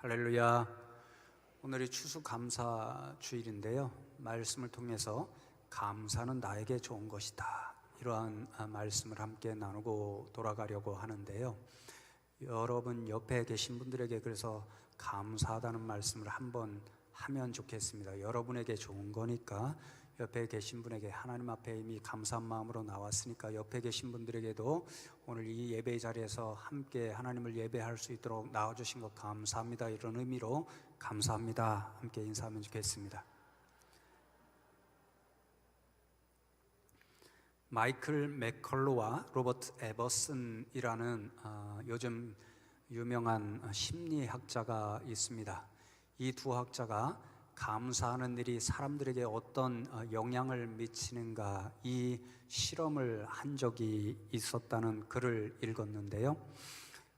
할렐루야. 오늘이 추수감사 주일인데요, 말씀을 통해서 감사는 나에게 좋은 것이다, 이러한 말씀을 함께 나누고 돌아가려고 하는데요, 여러분 옆에 계신 분들에게 그래서 감사하다는 말씀을 한번 하면 좋겠습니다. 여러분에게 좋은 거니까 옆에 계신 분에게, 하나님 앞에 이미 감사한 마음으로 나왔으니까 옆에 계신 분들에게도 오늘 이 예배 자리에서 함께 하나님을 예배할 수 있도록 나와주신 것 감사합니다, 이런 의미로 감사합니다 함께 인사하면 좋겠습니다. 마이클 맥컬로와 로버트 에버슨이라는 요즘 유명한 심리학자가 있습니다. 이 두 학자가 감사하는 일이 사람들에게 어떤 영향을 미치는가, 이 실험을 한 적이 있었다는 글을 읽었는데요,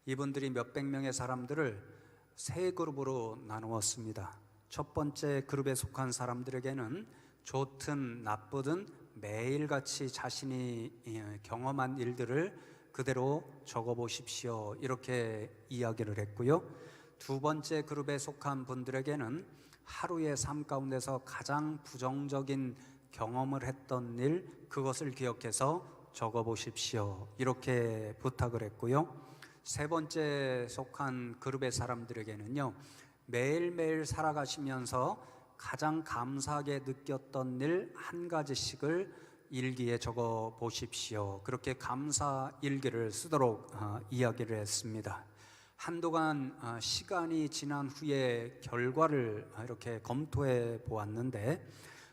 이분들이 몇백 명의 사람들을 세 그룹으로 나누었습니다. 첫 번째 그룹에 속한 사람들에게는 좋든 나쁘든 매일같이 자신이 경험한 일들을 그대로 적어보십시오, 이렇게 이야기를 했고요. 두 번째 그룹에 속한 분들에게는 하루의 삶 가운데서 가장 부정적인 경험을 했던 일, 그것을 기억해서 적어보십시오, 이렇게 부탁을 했고요. 세 번째 속한 그룹의 사람들에게는요, 매일매일 살아가시면서 가장 감사하게 느꼈던 일 한 가지씩을 일기에 적어 보십시오, 그렇게 감사 일기를 쓰도록 이야기를 했습니다. 한동안 시간이 지난 후에 결과를 이렇게 검토해 보았는데,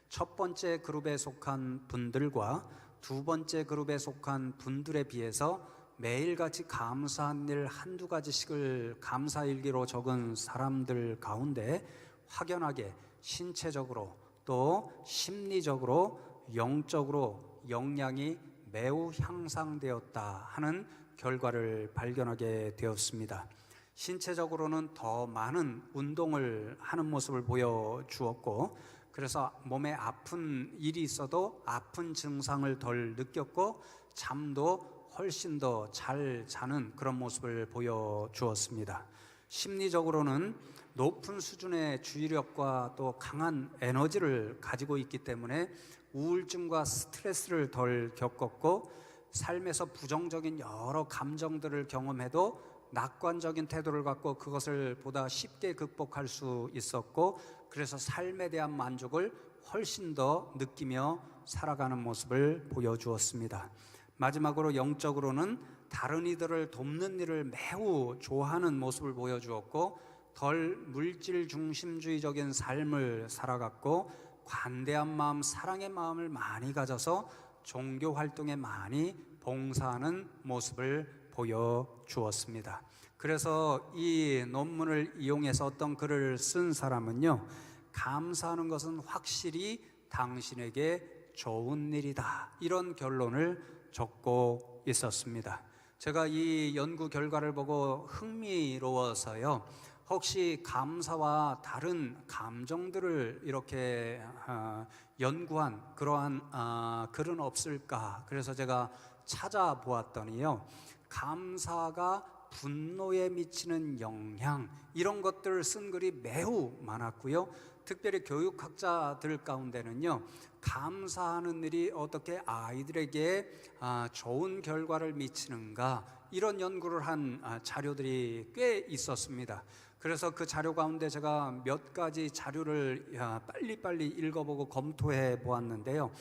첫 번째 그룹에 속한 분들과 두 번째 그룹에 속한 분들에 비해서 매일같이 감사한 일 한두 가지씩을 감사일기로 적은 사람들 가운데 확연하게 신체적으로 또 심리적으로 영적으로 역량이 매우 향상되었다 하는 결과를 발견하게 되었습니다. 신체적으로는 더 많은 운동을 하는 모습을 보여주었고, 그래서 몸에 아픈 일이 있어도 아픈 증상을 덜 느꼈고, 잠도 훨씬 더 잘 자는 그런 모습을 보여주었습니다. 심리적으로는 높은 수준의 주의력과 또 강한 에너지를 가지고 있기 때문에 우울증과 스트레스를 덜 겪었고, 삶에서 부정적인 여러 감정들을 경험해도 낙관적인 태도를 갖고 그것을 보다 쉽게 극복할 수 있었고, 그래서 삶에 대한 만족을 훨씬 더 느끼며 살아가는 모습을 보여주었습니다. 마지막으로 영적으로는 다른 이들을 돕는 일을 매우 좋아하는 모습을 보여주었고, 덜 물질 중심주의적인 삶을 살아갔고, 관대한 마음, 사랑의 마음을 많이 가져서 종교 활동에 많이 봉사하는 모습을 보여주었습니다. 그래서 이 논문을 이용해서 어떤 글을 쓴 사람은요, 감사하는 것은 확실히 당신에게 좋은 일이다, 이런 결론을 적고 있었습니다. 제가 이 연구 결과를 보고 흥미로워서요, 혹시 감사와 다른 감정들을 이렇게 연구한 그러한 글은 없을까, 그래서 제가 찾아보았더니요, 감사가 분노에 미치는 영향, 이런 것들을 쓴 글이 매우 많았고요. 특별히 교육학자들 가운데는요, 감사하는 일이 어떻게 아이들에게 좋은 결과를 미치는가, 이런 연구를 한 자료들이 꽤 있었습니다. 그래서 그 자료 가운데 제가 몇 가지 자료를 빨리빨리 읽어보고 검토해 보았는데요,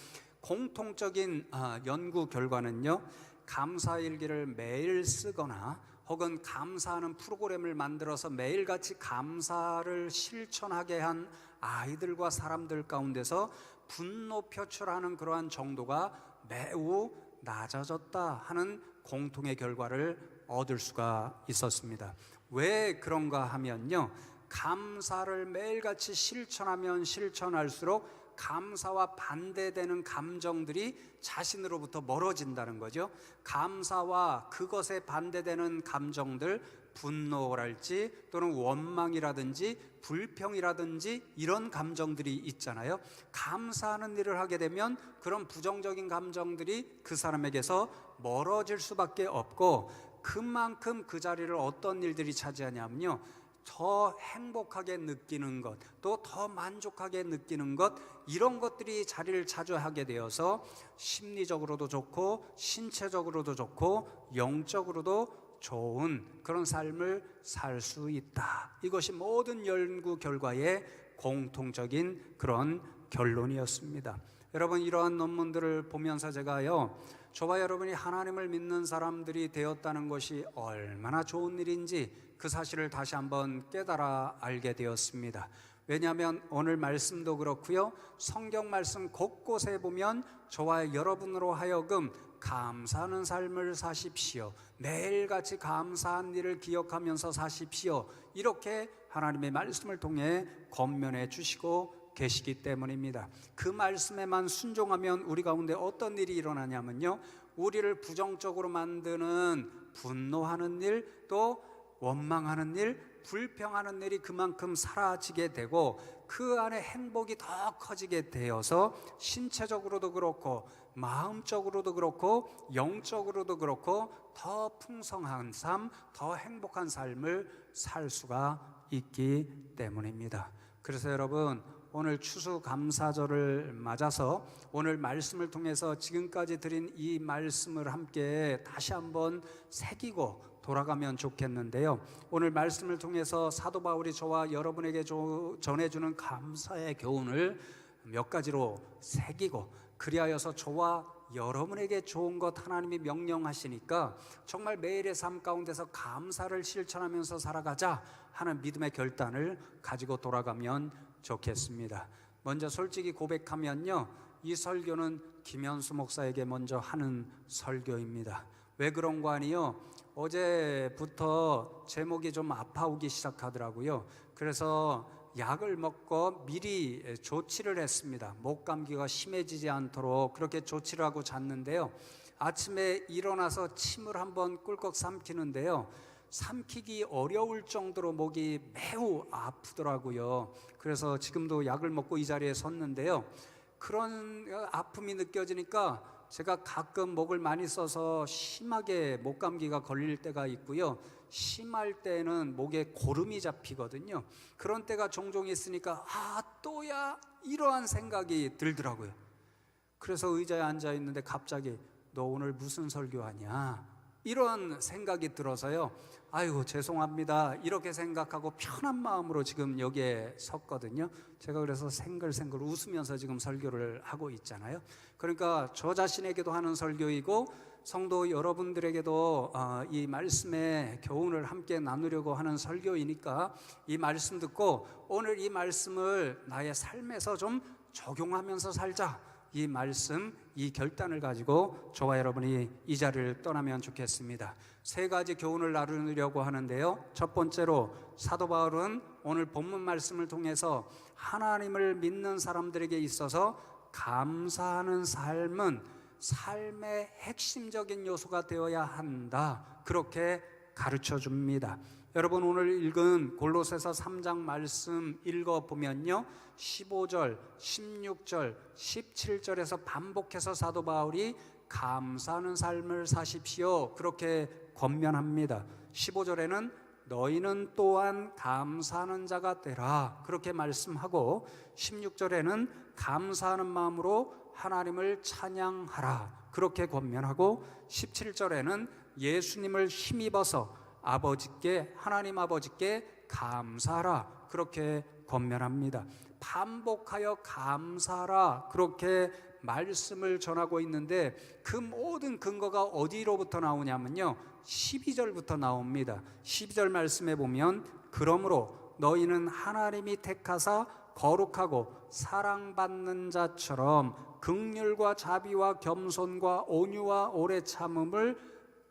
공통적인 연구 결과는요, 감사일기를 매일 쓰거나 혹은 감사하는 프로그램을 만들어서 매일같이 감사를 실천하게 한 아이들과 사람들 가운데서 분노 표출하는 그러한 정도가 매우 낮아졌다 하는 공통의 결과를 얻을 수가 있었습니다. 왜 그런가 하면요, 감사를 매일같이 실천하면 실천할수록 감사와 반대되는 감정들이 자신으로부터 멀어진다는 거죠. 감사와 그것에 반대되는 감정들, 분노랄지 또는 원망이라든지 불평이라든지 이런 감정들이 있잖아요. 감사하는 일을 하게 되면 그런 부정적인 감정들이 그 사람에게서 멀어질 수밖에 없고, 그만큼 그 자리를 어떤 일들이 차지하냐면요, 더 행복하게 느끼는 것, 또 더 만족하게 느끼는 것, 이런 것들이 자리를 차지하게 되어서 심리적으로도 좋고 신체적으로도 좋고 영적으로도 좋은 그런 삶을 살 수 있다. 이것이 모든 연구 결과의 공통적인 그런 결론이었습니다. 여러분, 이러한 논문들을 보면서 제가요, 저와 여러분이 하나님을 믿는 사람들이 되었다는 것이 얼마나 좋은 일인지 그 사실을 다시 한번 깨달아 알게 되었습니다. 왜냐하면 오늘 말씀도 그렇고요, 성경 말씀 곳곳에 보면 저와 여러분으로 하여금 감사하는 삶을 사십시오, 매일같이 감사한 일을 기억하면서 사십시오, 이렇게 하나님의 말씀을 통해 권면해 주시고 계시기 때문입니다. 그 말씀에만 순종하면 우리 가운데 어떤 일이 일어나냐면요, 우리를 부정적으로 만드는 분노하는 일, 또 원망하는 일, 불평하는 일이 그만큼 사라지게 되고 그 안에 행복이 더 커지게 되어서 신체적으로도 그렇고 마음적으로도 그렇고 영적으로도 그렇고 더 풍성한 삶, 더 행복한 삶을 살 수가 있기 때문입니다. 그래서 여러분, 오늘 추수감사절을 맞아서 오늘 말씀을 통해서 지금까지 드린 이 말씀을 함께 다시 한번 새기고 돌아가면 좋겠는데요, 오늘 말씀을 통해서 사도 바울이 저와 여러분에게 전해주는 감사의 교훈을 몇 가지로 새기고, 그리하여서 저와 여러분에게 좋은 것 하나님이 명령하시니까 정말 매일의 삶 가운데서 감사를 실천하면서 살아가자 하는 믿음의 결단을 가지고 돌아가면 좋겠습니다. 먼저 솔직히 고백하면요, 이 설교는 김현수 목사에게 먼저 하는 설교입니다. 왜 그런 거 아니요, 어제부터 제목이 좀 아파오기 시작하더라고요. 그래서 약을 먹고 미리 조치를 했습니다. 목감기가 심해지지 않도록 그렇게 조치를 하고 잤는데요, 아침에 일어나서 침을 한번 꿀꺽 삼키는데요, 삼키기 어려울 정도로 목이 매우 아프더라고요. 그래서 지금도 약을 먹고 이 자리에 섰는데요, 그런 아픔이 느껴지니까 제가 가끔 목을 많이 써서 심하게 목감기가 걸릴 때가 있고요, 심할 때는 목에 고름이 잡히거든요. 그런 때가 종종 있으니까 또야, 이러한 생각이 들더라고요. 그래서 의자에 앉아 있는데 갑자기 너 오늘 무슨 설교하냐, 이런 생각이 들어서요, 아이고 죄송합니다, 이렇게 생각하고 편한 마음으로 지금 여기에 섰거든요. 제가 그래서 생글생글 웃으면서 지금 설교를 하고 있잖아요. 그러니까 저 자신에게도 하는 설교이고 성도 여러분들에게도 이 말씀의 교훈을 함께 나누려고 하는 설교이니까 이 말씀 듣고 오늘 이 말씀을 나의 삶에서 좀 적용하면서 살자, 이 말씀, 이 결단을 가지고 저와 여러분이 이 자리를 떠나면 좋겠습니다. 세 가지 교훈을 나누려고 하는데요, 첫 번째로 사도 바울은 오늘 본문 말씀을 통해서 하나님을 믿는 사람들에게 있어서 감사하는 삶은 삶의 핵심적인 요소가 되어야 한다, 그렇게 가르쳐 줍니다. 여러분, 오늘 읽은 골로새서 3장 말씀 읽어보면요, 15절, 16절, 17절에서 반복해서 사도 바울이 감사하는 삶을 사십시오, 그렇게 권면합니다. 15절에는 너희는 또한 감사하는 자가 되라, 그렇게 말씀하고 16절에는 감사하는 마음으로 하나님을 찬양하라, 그렇게 권면하고 17절에는 예수님을 힘입어서 아버지께, 하나님 아버지께 감사하라, 그렇게 권면합니다. 반복하여 감사하라, 그렇게 말씀을 전하고 있는데 그 모든 근거가 어디로부터 나오냐면요, 12절부터 나옵니다. 12절 말씀에 보면 그러므로 너희는 하나님이 택하사 거룩하고 사랑받는 자처럼 긍휼과 자비와 겸손과 온유와 오래 참음을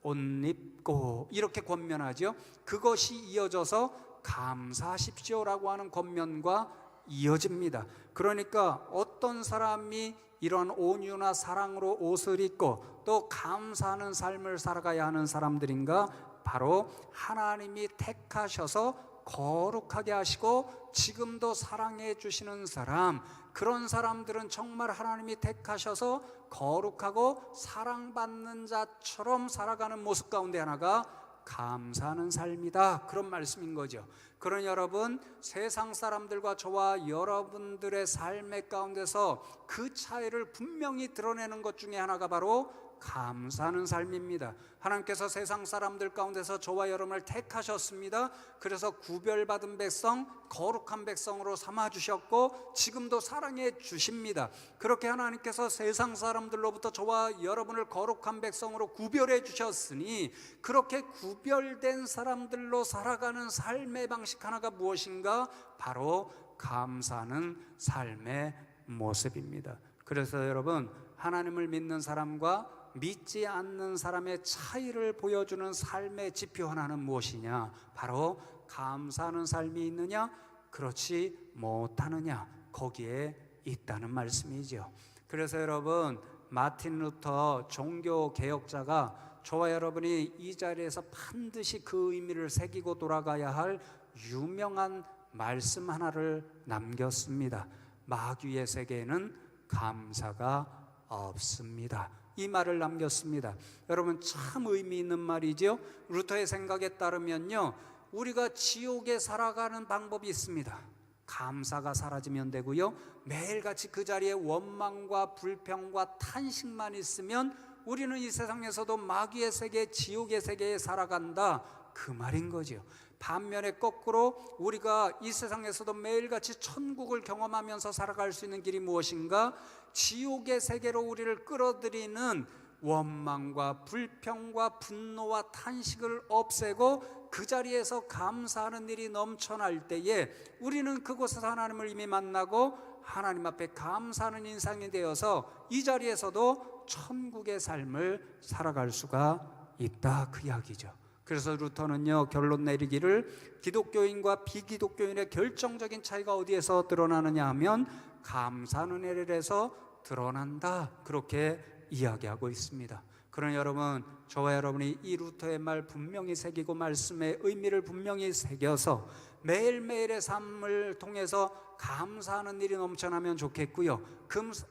옷 입고, 이렇게 권면하죠. 그것이 이어져서 감사하십시오라고 하는 권면과 이어집니다. 그러니까 어떤 사람이 이런 온유나 사랑으로 옷을 입고 또 감사하는 삶을 살아가야 하는 사람들인가? 바로 하나님이 택하셔서 거룩하게 하시고 지금도 사랑해 주시는 사람, 그런 사람들은 정말 하나님이 택하셔서 거룩하고 사랑받는 자처럼 살아가는 모습 가운데 하나가 감사하는 삶이다, 그런 말씀인 거죠. 그러니 여러분, 세상 사람들과 저와 여러분들의 삶의 가운데서 그 차이를 분명히 드러내는 것 중에 하나가 바로 감사하는 삶입니다. 하나님께서 세상 사람들 가운데서 저와 여러분을 택하셨습니다. 그래서 구별받은 백성, 거룩한 백성으로 삼아주셨고 지금도 사랑해 주십니다. 그렇게 하나님께서 세상 사람들로부터 저와 여러분을 거룩한 백성으로 구별해 주셨으니, 그렇게 구별된 사람들로 살아가는 삶의 방식 하나가 무엇인가? 바로 감사하는 삶의 모습입니다. 그래서 여러분, 하나님을 믿는 사람과 믿지 않는 사람의 차이를 보여주는 삶의 지표 하나는 무엇이냐? 바로 감사하는 삶이 있느냐, 그렇지 못하느냐, 거기에 있다는 말씀이죠. 그래서 여러분, 마틴 루터 종교 개혁자가 저와 여러분이 이 자리에서 반드시 그 의미를 새기고 돌아가야 할 유명한 말씀 하나를 남겼습니다. 마귀의 세계에는 감사가 없습니다. 이 말을 남겼습니다. 여러분, 참 의미 있는 말이죠. 루터의 생각에 따르면요, 우리가 지옥에 살아가는 방법이 있습니다. 감사가 사라지면 되고요, 매일같이 그 자리에 원망과 불평과 탄식만 있으면 우리는 이 세상에서도 마귀의 세계, 지옥의 세계에 살아간다, 그 말인 거죠. 반면에 거꾸로 우리가 이 세상에서도 매일같이 천국을 경험하면서 살아갈 수 있는 길이 무엇인가? 지옥의 세계로 우리를 끌어들이는 원망과 불평과 분노와 탄식을 없애고 그 자리에서 감사하는 일이 넘쳐날 때에 우리는 그곳에서 하나님을 이미 만나고 하나님 앞에 감사하는 인상이 되어서 이 자리에서도 천국의 삶을 살아갈 수가 있다, 그 이야기죠. 그래서 루터는요, 결론 내리기를 기독교인과 비기독교인의 결정적인 차이가 어디에서 드러나느냐 하면 감사하는 일에서 드러난다, 그렇게 이야기하고 있습니다. 그러나 여러분, 저와 여러분이 이 루터의 말 분명히 새기고 말씀의 의미를 분명히 새겨서 매일매일의 삶을 통해서 감사하는 일이 넘쳐나면 좋겠고요,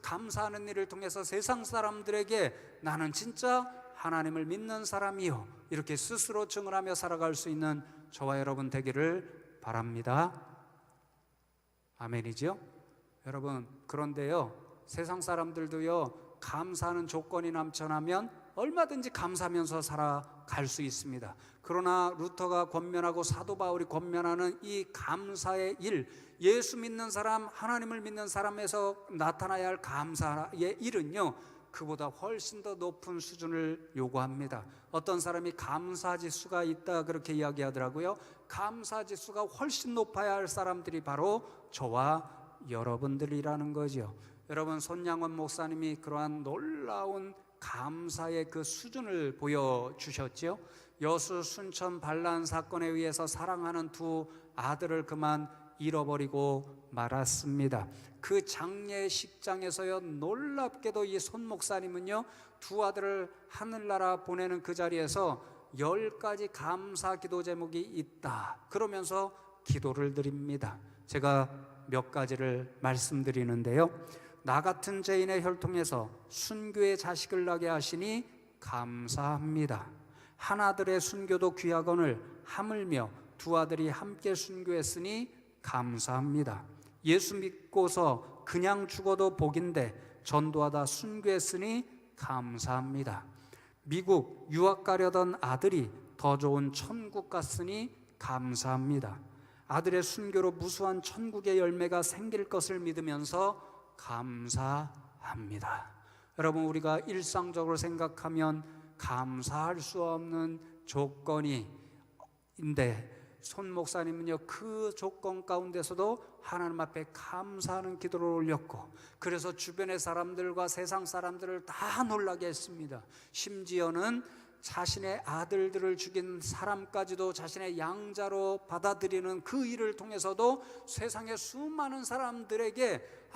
감사하는 일을 통해서 세상 사람들에게 나는 진짜 하나님을 믿는 사람이요, 이렇게 스스로 증언하며 살아갈 수 있는 저와 여러분 되기를 바랍니다. 아멘이죠? 여러분, 그런데요, 세상 사람들도요, 감사하는 조건이 넘쳐나면 얼마든지 감사하면서 살아갈 수 있습니다. 그러나 루터가 권면하고 사도 바울이 권면하는 이 감사의 일, 예수 믿는 사람, 하나님을 믿는 사람에서 나타나야 할 감사의 일은요, 그보다 훨씬 더 높은 수준을 요구합니다. 어떤 사람이 감사지수가 있다, 그렇게 이야기하더라고요. 감사지수가 훨씬 높아야 할 사람들이 바로 저와 여러분들이라는 거죠. 여러분, 손양원 목사님이 그러한 놀라운 감사의 그 수준을 보여주셨죠. 여수 순천 반란 사건에 의해서 사랑하는 두 아들을 그만 잃어버리고 말았습니다. 그 장례식장에서요, 놀랍게도 이 손 목사님은요, 두 아들을 하늘나라 보내는 그 자리에서 10가지 감사 기도 제목이 있다, 그러면서 기도를 드립니다. 제가 몇 가지를 말씀드리는데요. 나 같은 죄인의 혈통에서 순교의 자식을 나게 하시니 감사합니다. 하나들의 순교도 귀하거늘 하물며 두 아들이 함께 순교했으니 감사합니다. 예수 믿고서 그냥 죽어도 복인데 전도하다 순교했으니 감사합니다. 미국 유학 가려던 아들이 더 좋은 천국 갔으니 감사합니다. 아들의 순교로 무수한 천국의 열매가 생길 것을 믿으면서 감사합니다. 여러분, 우리가 일상적으로 생각하면 감사할 수 없는 조건인데 손 목사님은요, 그 조건 가운데서도 하나님 앞에 감사하는 기도를 올렸고, 그래서 주변의 사람들과 세상 사람들을 다 놀라게 했습니다. 심지어는 자신의 아들들을 죽인 사람까지도 자신의 양자로 받아들이는 그 일을 통해서도 세상의 수많은 사람들에게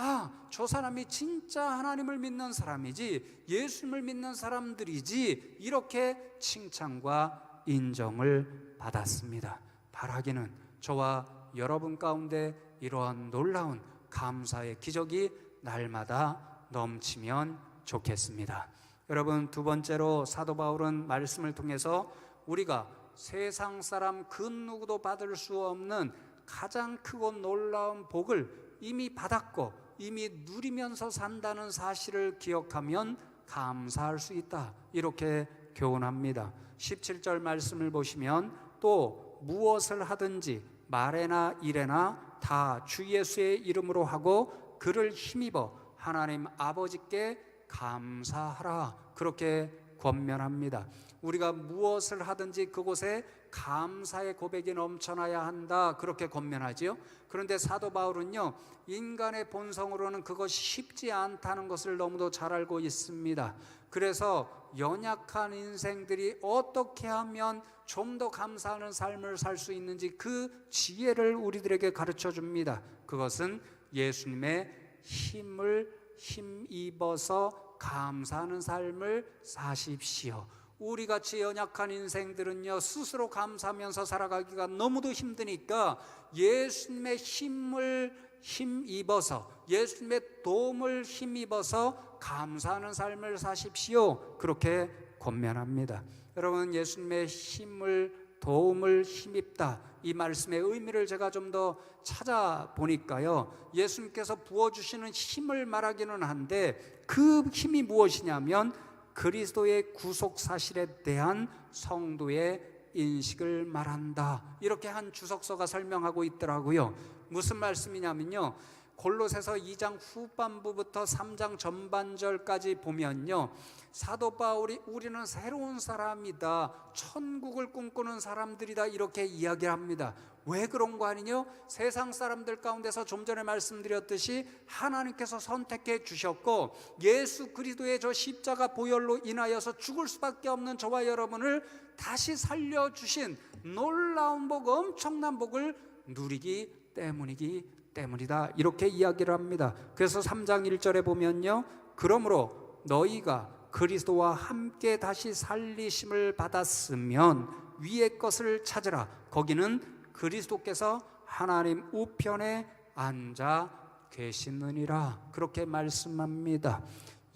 저 사람이 진짜 하나님을 믿는 사람이지, 예수님을 믿는 사람들이지, 이렇게 칭찬과 인정을 받았습니다. 바라기는 저와 여러분 가운데 이러한 놀라운 감사의 기적이 날마다 넘치면 좋겠습니다. 여러분, 두 번째로 사도 바울은 말씀을 통해서 우리가 세상 사람 그 누구도 받을 수 없는 가장 크고 놀라운 복을 이미 받았고 이미 누리면서 산다는 사실을 기억하면 감사할 수 있다, 이렇게 교훈합니다. 17절 말씀을 보시면 또 무엇을 하든지 말에나 일에나 다 주 예수의 이름으로 하고 그를 힘입어 하나님 아버지께 감사하라, 그렇게 권면합니다. 우리가 무엇을 하든지 그곳에 감사의 고백이 넘쳐나야 한다, 그렇게 권면하지요. 그런데 사도 바울은요, 인간의 본성으로는 그것이 쉽지 않다는 것을 너무도 잘 알고 있습니다. 그래서 연약한 인생들이 어떻게 하면 좀 더 감사하는 삶을 살 수 있는지 그 지혜를 우리들에게 가르쳐 줍니다. 그것은 예수님의 힘을 힘입어서 감사하는 삶을 사십시오. 우리같이 연약한 인생들은요, 스스로 감사하면서 살아가기가 너무도 힘드니까 예수님의 힘을 힘입어서, 예수님의 도움을 힘입어서 감사하는 삶을 사십시오, 그렇게 권면합니다. 여러분, 예수님의 힘을, 도움을 힘입다, 이 말씀의 의미를 제가 좀 더 찾아보니까요, 예수님께서 부어주시는 힘을 말하기는 한데 그 힘이 무엇이냐면 그리스도의 구속 사실에 대한 성도의 인식을 말한다, 이렇게 한 주석서가 설명하고 있더라고요. 무슨 말씀이냐면요, 골로새서 2장 후반부부터 3장 전반절까지 보면요, 사도 바울이 우리는 새로운 사람이다, 천국을 꿈꾸는 사람들이다, 이렇게 이야기를 합니다. 왜 그런 거 아니냐? 세상 사람들 가운데서 좀 전에 말씀드렸듯이 하나님께서 선택해 주셨고 예수 그리스도의 저 십자가 보혈로 인하여서 죽을 수밖에 없는 저와 여러분을 다시 살려주신 놀라운 복, 엄청난 복을 누리기 때문이다, 이렇게 이야기를 합니다. 그래서 3장 1절에 보면요, 그러므로 너희가 그리스도와 함께 다시 살리심을 받았으면 위의 것을 찾으라, 거기는 그리스도께서 하나님 우편에 앉아 계시느니라, 그렇게 말씀합니다.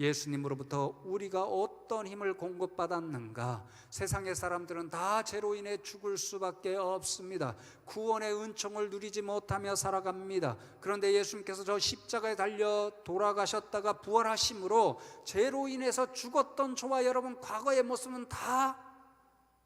예수님으로부터 우리가 어떤 힘을 공급받았는가? 세상의 사람들은 다 죄로 인해 죽을 수밖에 없습니다. 구원의 은총을 누리지 못하며 살아갑니다. 그런데 예수님께서 저 십자가에 달려 돌아가셨다가 부활하심으로 죄로 인해서 죽었던 저와 여러분 과거의 모습은 다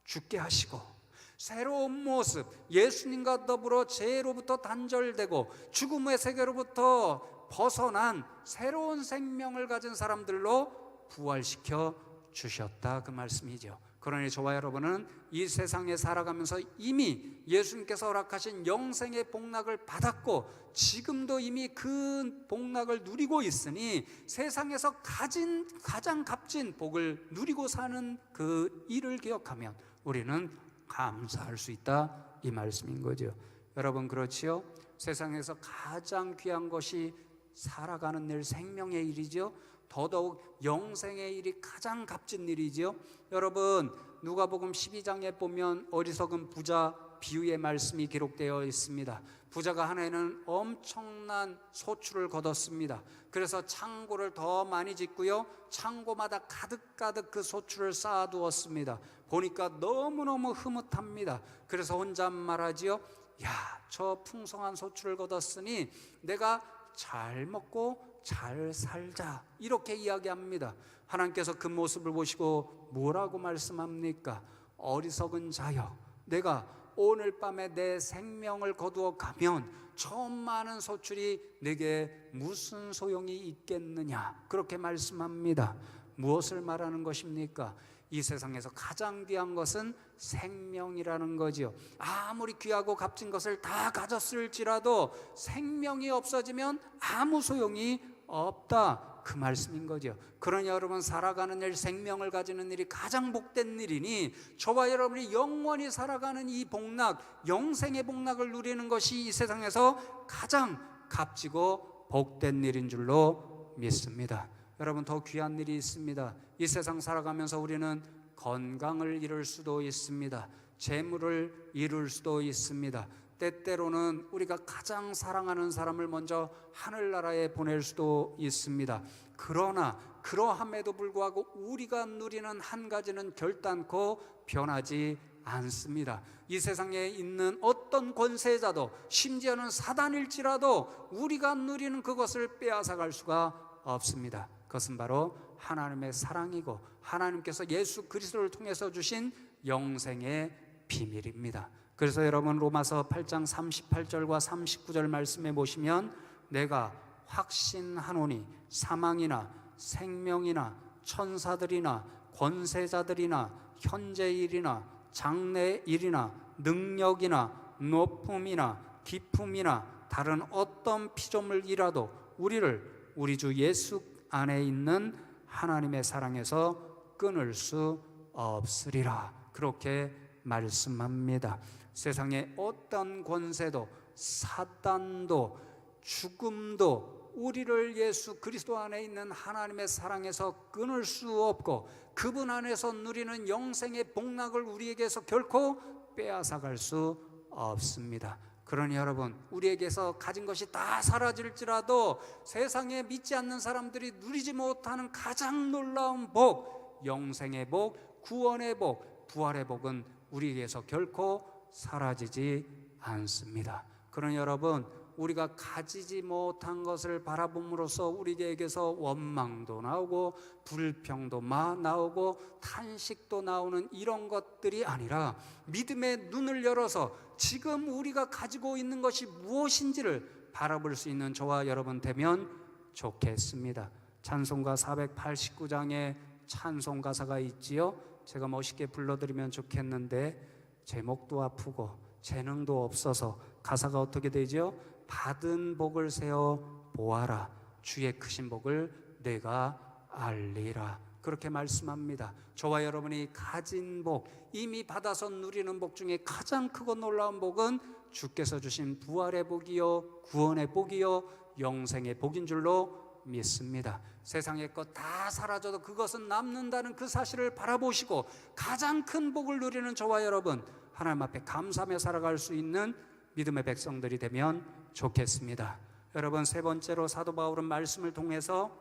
죽게 하시고 새로운 모습, 예수님과 더불어 죄로부터 단절되고 죽음의 세계로부터 벗어난 새로운 생명을 가진 사람들로 부활시켜 주셨다, 그 말씀이죠. 그러니 저와 여러분은 이 세상에 살아가면서 이미 예수님께서 허락하신 영생의 복락을 받았고 지금도 이미 그 복락을 누리고 있으니 세상에서 가장 값진 복을 누리고 사는 그 일을 기억하면 우리는 감사할 수 있다, 이 말씀인 거죠. 여러분, 그렇지요? 세상에서 가장 귀한 것이 살아가는 일, 생명의 일이죠. 더더욱 영생의 일이 가장 값진 일이죠. 여러분, 누가복음 12장에 보면 어리석은 부자 비유의 말씀이 기록되어 있습니다. 부자가 하나에는 엄청난 소출을 거뒀습니다. 그래서 창고를 더 많이 짓고요, 창고마다 가득가득 그 소출을 쌓아두었습니다. 보니까 너무너무 흐뭇합니다. 그래서 혼자 말하지요, 야, 저 풍성한 소출을 거뒀으니 내가 잘 먹고 잘 살자, 이렇게 이야기합니다. 하나님께서 그 모습을 보시고 뭐라고 말씀합니까? 어리석은 자여, 내가 오늘 밤에 내 생명을 거두어 가면 저 많은 소출이 내게 무슨 소용이 있겠느냐, 그렇게 말씀합니다. 무엇을 말하는 것입니까? 이 세상에서 가장 귀한 것은 생명이라는 거지요. 아무리 귀하고 값진 것을 다 가졌을지라도 생명이 없어지면 아무 소용이 없다, 그 말씀인 거죠. 그러니 여러분, 살아가는 일, 생명을 가지는 일이 가장 복된 일이니 저와 여러분이 영원히 살아가는 이 복락, 영생의 복락을 누리는 것이 이 세상에서 가장 값지고 복된 일인 줄로 믿습니다. 여러분, 더 귀한 일이 있습니다. 이 세상 살아가면서 우리는 건강을 잃을 수도 있습니다. 재물을 잃을 수도 있습니다. 때때로는 우리가 가장 사랑하는 사람을 먼저 하늘나라에 보낼 수도 있습니다. 그러나 그러함에도 불구하고 우리가 누리는 한 가지는 결단코 변하지 않습니다. 이 세상에 있는 어떤 권세자도, 심지어는 사단일지라도 우리가 누리는 그것을 빼앗아갈 수가 없습니다. 그것은 바로 하나님의 사랑이고 하나님께서 예수 그리스도를 통해서 주신 영생의 비밀입니다. 그래서 여러분 로마서 8장 38절과 39절 말씀에 보시면 내가 확신하노니 사망이나 생명이나 천사들이나 권세자들이나 현재일이나 장래일이나 능력이나 높음이나 깊음이나 다른 어떤 피조물이라도 우리를 우리 주 예수 안에 있는 하나님의 사랑에서 끊을 수 없으리라. 그렇게 말씀합니다. 세상의 어떤 권세도 사단도 죽음도 우리를 예수 그리스도 안에 있는 하나님의 사랑에서 끊을 수 없고 그분 안에서 누리는 영생의 복락을 우리에게서 결코 빼앗아갈 수 없습니다. 그러니 여러분, 우리에게서 가진 것이 다 사라질지라도 세상에 믿지 않는 사람들이 누리지 못하는 가장 놀라운 복, 영생의 복, 구원의 복, 부활의 복은 우리에게서 결코 사라지지 않습니다. 그러니 여러분, 우리가 가지지 못한 것을 바라봄으로써 우리에게서 원망도 나오고 불평도 나오고 탄식도 나오는 이런 것들이 아니라 믿음의 눈을 열어서 지금 우리가 가지고 있는 것이 무엇인지를 바라볼 수 있는 저와 여러분 되면 좋겠습니다. 찬송가 489장에 찬송 가사가 있지요. 제가 멋있게 불러드리면 좋겠는데 제목도 아프고 재능도 없어서 가사가 어떻게 되죠? 받은 복을 세어 보아라, 주의 크신 복을 내가 알리라. 그렇게 말씀합니다. 저와 여러분이 가진 복, 이미 받아서 누리는 복 중에 가장 크고 놀라운 복은 주께서 주신 부활의 복이요, 구원의 복이요, 영생의 복인 줄로 믿습니다. 세상의 것 다 사라져도 그것은 남는다는 그 사실을 바라보시고 가장 큰 복을 누리는 저와 여러분, 하나님 앞에 감사하며 살아갈 수 있는 믿음의 백성들이 되면 좋겠습니다. 여러분, 세 번째로 사도 바울은 말씀을 통해서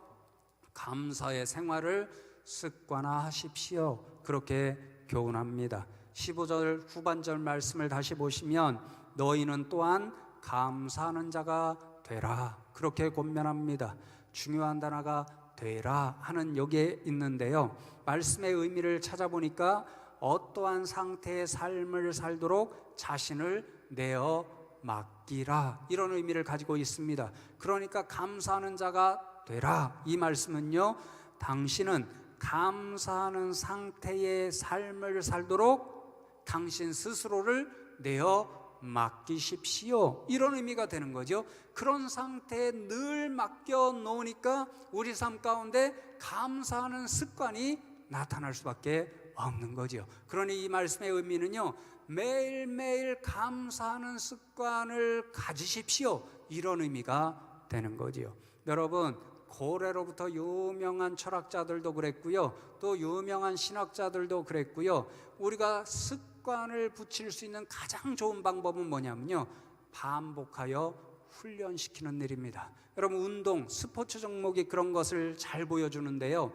감사의 생활을 습관화하십시오. 그렇게 교훈합니다. 15절 후반절 말씀을 다시 보시면 너희는 또한 감사하는 자가 되라. 그렇게 권면합니다. 중요한 단어가 되라 하는 여기에 있는데요, 말씀의 의미를 찾아보니까 어떠한 상태의 삶을 살도록 자신을 내어 맡기라, 이런 의미를 가지고 있습니다. 그러니까 감사하는 자가 되라, 이 말씀은요, 당신은 감사하는 상태의 삶을 살도록 당신 스스로를 내어 맡기십시오, 이런 의미가 되는 거죠. 그런 상태에 늘 맡겨 놓으니까 우리 삶 가운데 감사하는 습관이 나타날 수밖에 없는 거죠. 그러니 이 말씀의 의미는요, 매일매일 감사하는 습관을 가지십시오, 이런 의미가 되는 거지요. 여러분, 고래로부터 유명한 철학자들도 그랬고요, 또 유명한 신학자들도 그랬고요, 우리가 습관을 붙일 수 있는 가장 좋은 방법은 뭐냐면요, 반복하여 훈련시키는 일입니다. 여러분, 운동, 스포츠 종목이 그런 것을 잘 보여주는데요,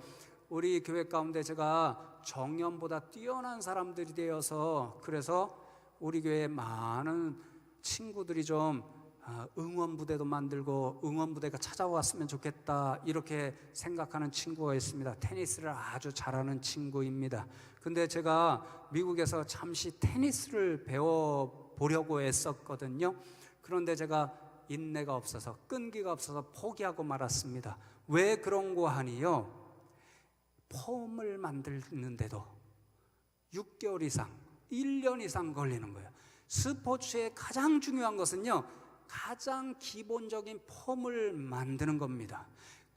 우리 교회 가운데 제가 정년보다 뛰어난 사람들이 되어서, 그래서 우리 교회에 많은 친구들이 좀 응원부대도 만들고 응원부대가 찾아왔으면 좋겠다, 이렇게 생각하는 친구가 있습니다. 테니스를 아주 잘하는 친구입니다. 근데 제가 미국에서 잠시 테니스를 배워보려고 했었거든요. 그런데 제가 인내가 없어서, 끈기가 없어서 포기하고 말았습니다. 왜 그런고 하니요, 폼을 만드는데도 6개월 이상, 1년 이상 걸리는 거예요. 스포츠의 가장 중요한 것은요, 가장 기본적인 폼을 만드는 겁니다.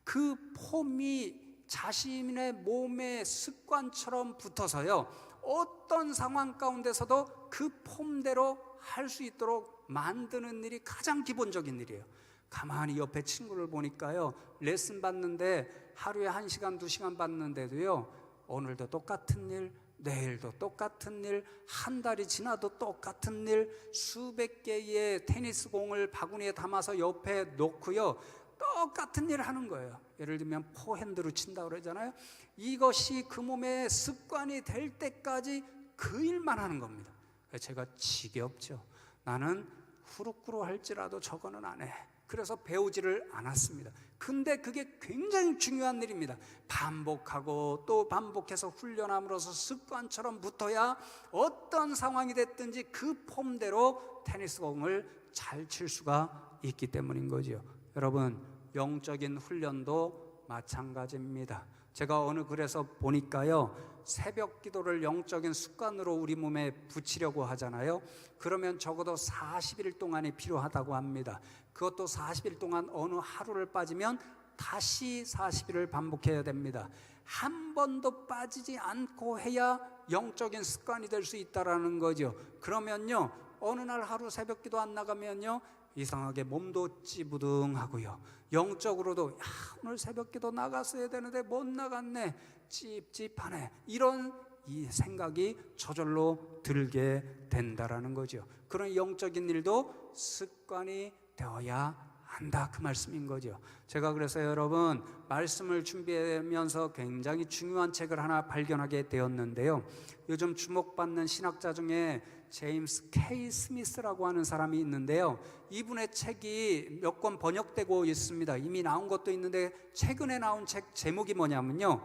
그 폼이 자신의 몸에 습관처럼 붙어서요, 어떤 상황 가운데서도 그 폼대로 할 수 있도록 만드는 일이 가장 기본적인 일이에요. 가만히 옆에 친구를 보니까요, 레슨 받는데 하루에 1시간, 2시간 받는데도요, 오늘도 똑같은 일, 내일도 똑같은 일, 한 달이 지나도 똑같은 일, 수백 개의 테니스 공을 바구니에 담아서 옆에 놓고요, 똑같은 일을 하는 거예요. 예를 들면 포핸드로 친다고 그러잖아요. 이것이 그 몸의 습관이 될 때까지 그 일만 하는 겁니다. 제가 지겹죠. 나는 후루꾸루 할지라도 저거는 안 해. 그래서 배우지를 않았습니다. 근데 그게 굉장히 중요한 일입니다. 반복하고 또 반복해서 훈련함으로써 습관처럼 붙어야 어떤 상황이 됐든지 그 폼대로 테니스 공을 잘 칠 수가 있기 때문인 거죠. 여러분, 영적인 훈련도 마찬가지입니다. 제가 어느 글에서 보니까요, 새벽 기도를 영적인 습관으로 우리 몸에 붙이려고 하잖아요. 그러면 적어도 40일 동안이 필요하다고 합니다. 그것도 40일 동안 어느 하루를 빠지면 다시 40일을 반복해야 됩니다. 한 번도 빠지지 않고 해야 영적인 습관이 될 수 있다는 거죠. 그러면요, 어느 날 하루 새벽 기도 안 나가면요, 이상하게 몸도 찌부둥하고요, 영적으로도 오늘 새벽 기도 나갔어야 되는데 못 나갔네, 찝찝하네, 이런 이 생각이 저절로 들게 된다라는 거죠. 그런 영적인 일도 습관이 되어야 한다, 그 말씀인 거죠. 제가 그래서 여러분, 말씀을 준비하면서 굉장히 중요한 책을 하나 발견하게 되었는데요, 요즘 주목받는 신학자 중에 제임스 K 스미스라고 하는 사람이 있는데요, 이분의 책이 몇 권 번역되고 있습니다. 이미 나온 것도 있는데 최근에 나온 책 제목이 뭐냐면요,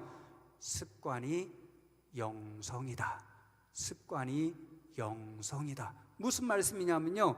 습관이 영성이다. 습관이 영성이다. 무슨 말씀이냐면요,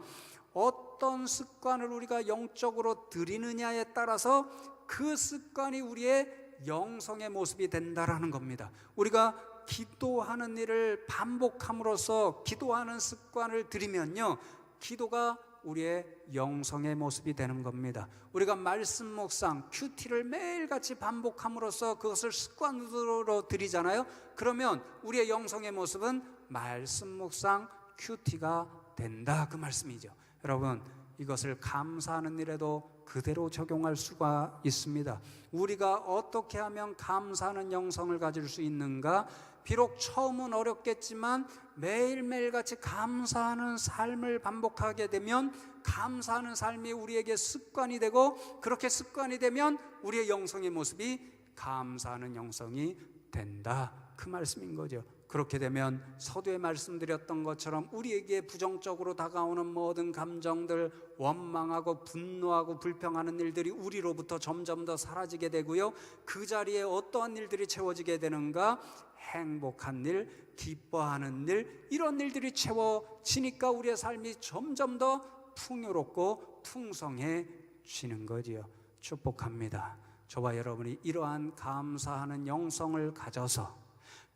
어떤 습관을 우리가 영적으로 들이느냐에 따라서 그 습관이 우리의 영성의 모습이 된다라는 겁니다. 우리가 기도하는 일을 반복함으로써 기도하는 습관을 들이면요, 기도가 우리의 영성의 모습이 되는 겁니다. 우리가 말씀 묵상, 큐티를 매일같이 반복함으로써 그것을 습관으로 들이잖아요. 그러면 우리의 영성의 모습은 말씀 묵상, 큐티가 된다, 그 말씀이죠. 여러분, 이것을 감사하는 일에도 그대로 적용할 수가 있습니다. 우리가 어떻게 하면 감사하는 영성을 가질 수 있는가? 비록 처음은 어렵겠지만 매일매일 같이 감사하는 삶을 반복하게 되면 감사하는 삶이 우리에게 습관이 되고, 그렇게 습관이 되면 우리의 영성의 모습이 감사하는 영성이 된다, 그 말씀인 거죠. 그렇게 되면 서두에 말씀드렸던 것처럼 우리에게 부정적으로 다가오는 모든 감정들, 원망하고 분노하고 불평하는 일들이 우리로부터 점점 더 사라지게 되고요, 그 자리에 어떠한 일들이 채워지게 되는가? 행복한 일, 기뻐하는 일, 이런 일들이 채워지니까 우리의 삶이 점점 더 풍요롭고 풍성해지는 거지요. 축복합니다. 저와 여러분이 이러한 감사하는 영성을 가져서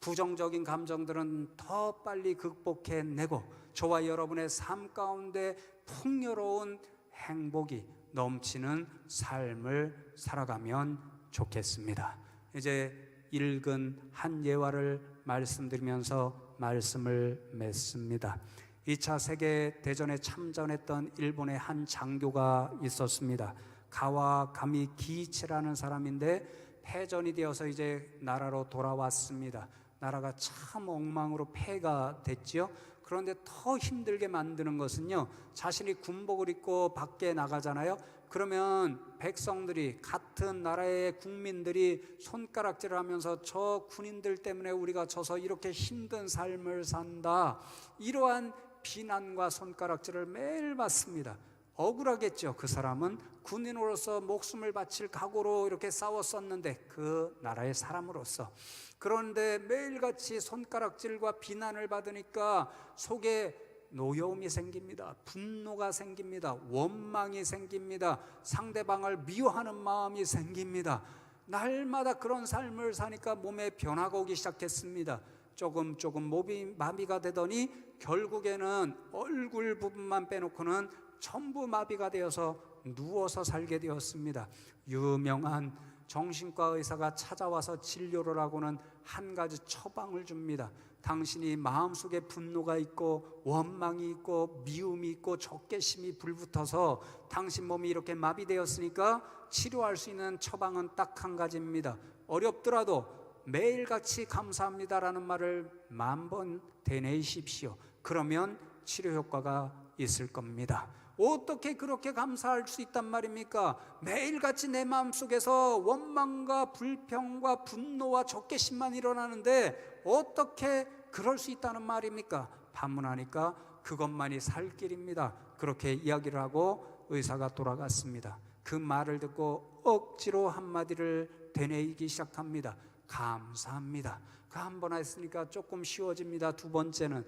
부정적인 감정들은 더 빨리 극복해내고 저와 여러분의 삶 가운데 풍요로운 행복이 넘치는 삶을 살아가면 좋겠습니다. 이제 읽은 한 예화를 말씀드리면서 말씀을 맺습니다. 2차 세계대전에 참전했던 일본의 한 장교가 있었습니다. 가와가미 기이치라는 사람인데 패전이 되어서 이제 나라로 돌아왔습니다. 나라가 참 엉망으로 패가 됐지요. 그런데 더 힘들게 만드는 것은요, 자신이 군복을 입고 밖에 나가잖아요. 그러면 백성들이, 같은 나라의 국민들이 손가락질을 하면서 저 군인들 때문에 우리가 져서 이렇게 힘든 삶을 산다, 이러한 비난과 손가락질을 매일 받습니다. 억울하겠죠. 그 사람은 군인으로서 목숨을 바칠 각오로 이렇게 싸웠었는데, 그 나라의 사람으로서. 그런데 매일같이 손가락질과 비난을 받으니까 속에 노여움이 생깁니다. 분노가 생깁니다. 원망이 생깁니다. 상대방을 미워하는 마음이 생깁니다. 날마다 그런 삶을 사니까 몸에 변화가 오기 시작했습니다. 조금 몸이 마비가 되더니 결국에는 얼굴 부분만 빼놓고는 전부 마비가 되어서 누워서 살게 되었습니다. 유명한 정신과 의사가 찾아와서 진료를 하고는 한 가지 처방을 줍니다. 당신이 마음속에 분노가 있고 원망이 있고 미움이 있고 적개심이 불붙어서 당신 몸이 이렇게 마비되었으니까 치료할 수 있는 처방은 딱 한 가지입니다. 어렵더라도 매일같이 감사합니다라는 말을 10,000번 되뇌이십시오. 그러면 치료 효과가 있을 겁니다. 어떻게 그렇게 감사할 수 있단 말입니까? 매일같이 내 마음속에서 원망과 불평과 분노와 적개심만 일어나는데 어떻게 그럴 수 있다는 말입니까? 반문하니까 그것만이 살 길입니다. 그렇게 이야기를 하고 의사가 돌아갔습니다. 그 말을 듣고 억지로 한마디를 되뇌이기 시작합니다. 감사합니다. 그 한 번 했으니까 조금 쉬워집니다. 두 번째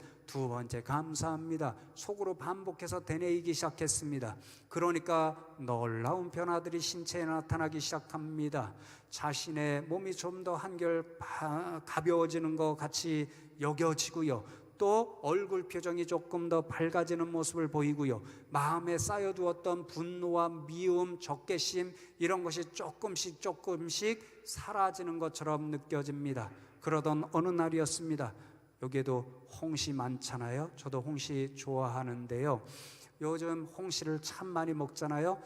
감사합니다. 속으로 반복해서 되뇌이기 시작했습니다. 그러니까 놀라운 변화들이 신체에 나타나기 시작합니다. 자신의 몸이 좀 더 한결 가벼워지는 것 같이 여겨지고요. 또 얼굴 표정이 조금 더 밝아지는 모습을 보이고요. 마음에 쌓여두었던 분노와 미움, 적개심 이런 것이 조금씩 사라지는 것처럼 느껴집니다. 그러던 어느 날이었습니다. 여기에도 홍시 많잖아요. 저도 홍시 좋아하는데요. 요즘 홍시를 참 많이 먹잖아요.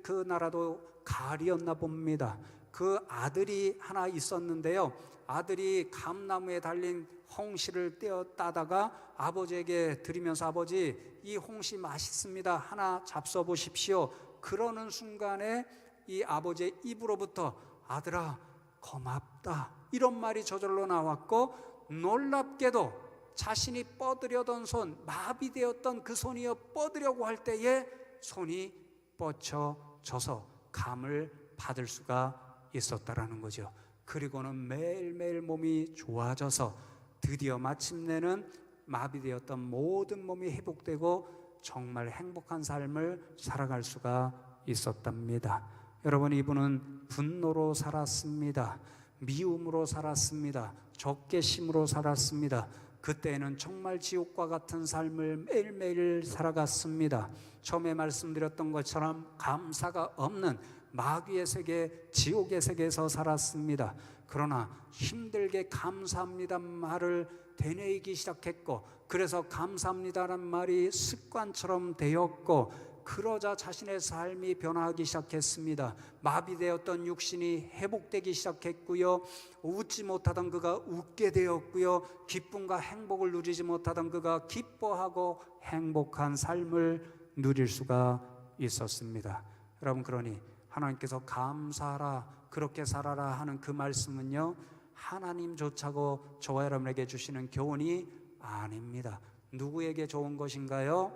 그 나라도 가을이었나 봅니다. 그 아들이 하나 있었는데요. 아들이 감나무에 달린 홍시를 따다가 아버지에게 드리면서 아버지, 이 홍시 맛있습니다. 하나 잡숴 보십시오. 그러는 순간에 이 아버지의 입으로부터 아들아 고맙다 이런 말이 저절로 나왔고, 놀랍게도 자신이 뻗으려던 손, 마비되었던 그 손이 뻗으려고 할 때에 손이 뻗쳐져서 감을 받을 수가 있었다라는 거죠. 그리고는 매일매일 몸이 좋아져서 드디어 마침내는 마비되었던 모든 몸이 회복되고 정말 행복한 삶을 살아갈 수가 있었답니다. 여러분, 이분은 분노로 살았습니다. 미움으로 살았습니다. 적개심으로 살았습니다. 그때는 정말 지옥과 같은 삶을 매일매일 살아갔습니다. 처음에 말씀드렸던 것처럼 감사가 없는 마귀의 세계, 지옥의 세계에서 살았습니다. 그러나 힘들게 감사합니다 말을 되뇌이기 시작했고, 그래서 감사합니다라는 말이 습관처럼 되었고, 그러자 자신의 삶이 변화하기 시작했습니다. 마비되었던 육신이 회복되기 시작했고요. 웃지 못하던 그가 웃게 되었고요. 기쁨과 행복을 누리지 못하던 그가 기뻐하고 행복한 삶을 누릴 수가 있었습니다. 여러분, 그러니 하나님께서 감사하라, 그렇게 살아라 하는 그 말씀은요, 하나님조차고 저와 여러분에게 주시는 교훈이 아닙니다. 누구에게 좋은 것인가요?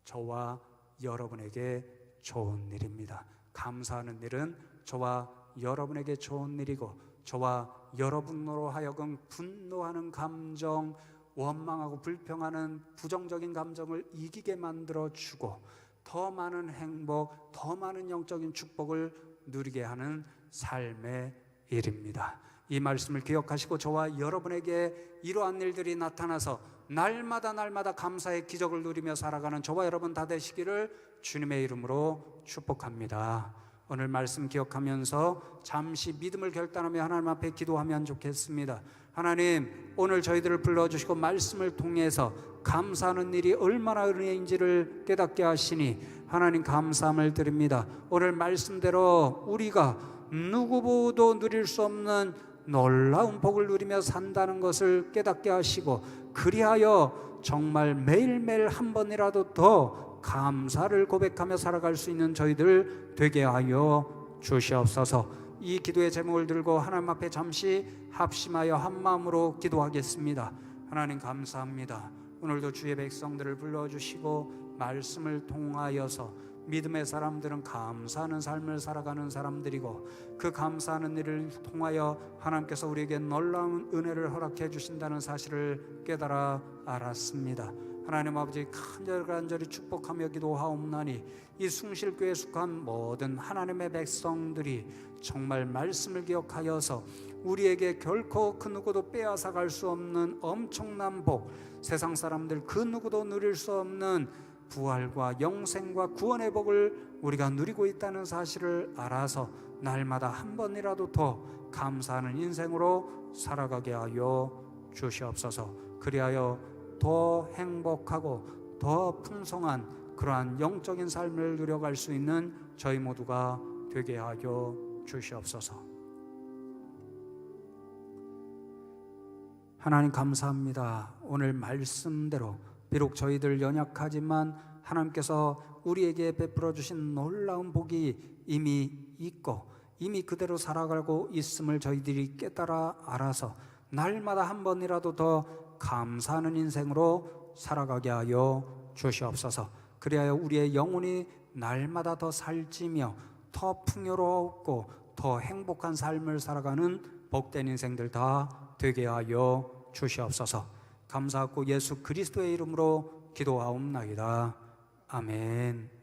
저와 여러분에게 좋은 일입니다. 감사하는 일은 저와 여러분에게 좋은 일이고, 저와 여러분으로 하여금 분노하는 감정, 원망하고 불평하는 부정적인 감정을 이기게 만들어주고, 더 많은 행복, 더 많은 영적인 축복을 누리게 하는 삶의 일입니다. 이 말씀을 기억하시고 저와 여러분에게 이러한 일들이 나타나서 날마다 감사의 기적을 누리며 살아가는 저와 여러분 다 되시기를 주님의 이름으로 축복합니다. 오늘 말씀 기억하면서 잠시 믿음을 결단하며 하나님 앞에 기도하면 좋겠습니다. 하나님, 오늘 저희들을 불러주시고 말씀을 통해서 감사하는 일이 얼마나 은혜인지를 깨닫게 하시니 하나님 감사함을 드립니다. 오늘 말씀대로 우리가 누구보다 누릴 수 없는 놀라운 복을 누리며 산다는 것을 깨닫게 하시고, 그리하여 정말 매일매일 한 번이라도 더 감사를 고백하며 살아갈 수 있는 저희들 되게 하여 주시옵소서. 이 기도의 제목을 들고 하나님 앞에 잠시 합심하여 한 마음으로 기도하겠습니다. 하나님 감사합니다. 오늘도 주의 백성들을 불러주시고 말씀을 통하여서 믿음의 사람들은 감사하는 삶을 살아가는 사람들이고, 그 감사하는 일을 통하여 하나님께서 우리에게 놀라운 은혜를 허락해 주신다는 사실을 깨달아 알았습니다. 하나님 아버지, 간절히 축복하며 기도하옵나니 이 숭실교회에 속한 모든 하나님의 백성들이 정말 말씀을 기억하여서 우리에게 결코 그 누구도 빼앗아 갈 수 없는 엄청난 복, 세상 사람들 그 누구도 누릴 수 없는 부활과 영생과 구원의 복을 우리가 누리고 있다는 사실을 알아서 날마다 한 번이라도 더 감사하는 인생으로 살아가게 하여 주시옵소서. 그리하여 더 행복하고 더 풍성한 그러한 영적인 삶을 누려갈 수 있는 저희 모두가 되게 하여 주시옵소서. 하나님 감사합니다. 오늘 말씀대로 비록 저희들 연약하지만 하나님께서 우리에게 베풀어 주신 놀라운 복이 이미 있고 이미 그대로 살아가고 있음을 저희들이 깨달아 알아서 날마다 한 번이라도 더 감사하는 인생으로 살아가게 하여 주시옵소서. 그리하여 우리의 영혼이 날마다 더 살찌며 더 풍요롭고 더 행복한 삶을 살아가는 복된 인생들 다 되게 하여 주시옵소서. 감사하고 예수 그리스도의 이름으로 기도하옵나이다. 아멘.